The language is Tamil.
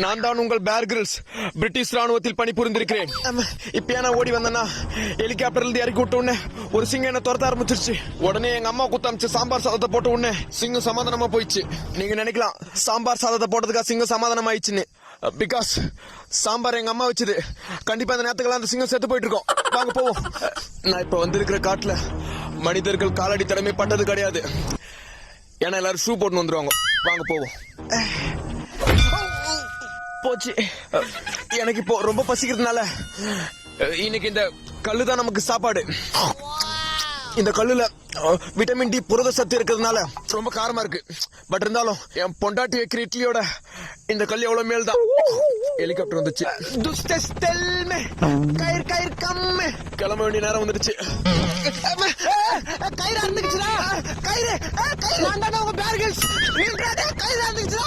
நான் தான் உங்கள் பேர் கிரில்ஸ். பிரிட்டிஷ் ராணுவத்தில் பணிபுரிந்திருக்கிறேன். இப்ப நான் ஓடி வந்தேன்னா ஹெலிகாப்டர்ல இருந்து இறக்கி விட்ட உடனே ஒரு சிங்கம் என்ன துரத்த ஆரம்பிச்சிருச்சு. உடனே எங்க அம்மா குத்தமிச்சு சாம்பார் சாதத்தை போட்ட உடனே சிங்கம் சமாதானமா போயிடுச்சு. நீங்க நினைக்கலாம் சாம்பார் சாதத்தை போட்டதுக்கா சிங்கம் சமாதானம் ஆயிடுச்சுன்னு. பிகாஸ் சாம்பார் எங்க அம்மா வச்சது. கண்டிப்பா அந்த நேரத்துக்கெல்லாம் அந்த சிங்கம் செத்து போயிட்டு இருக்கோம். வாங்க போவோம். நான் இப்ப வந்திருக்கிற காட்டுல மனிதர்கள் காலடி தடமே பட்டது கிடையாது. ஏன்னா எல்லாரும் ஷூ போட்டு வந்துருவாங்க. வாங்க போவோம். போச்சு. எனக்கு இப்போ ரொம்ப பசிக்கிறதுனால இன்னைக்கு இந்த கல்லுதான் நமக்கு சாப்பாடு. இந்த கல்லுல விட்டமின் டி புரத சத்து இருக்கிறதுனால ரொம்ப காரமா இருக்கு. பட் இருந்தாலும் என் பொண்டாட்டி வைக்கிற இட்லியோட இந்த கல் எவ்வளவு மேல் தான். ஹெலிகாப்டர் வந்துச்சு. கிளம்ப வேண்டிய நேரம் வந்துருச்சு. கயிறு அறுந்துச்சுடா. கயிறு கயிறு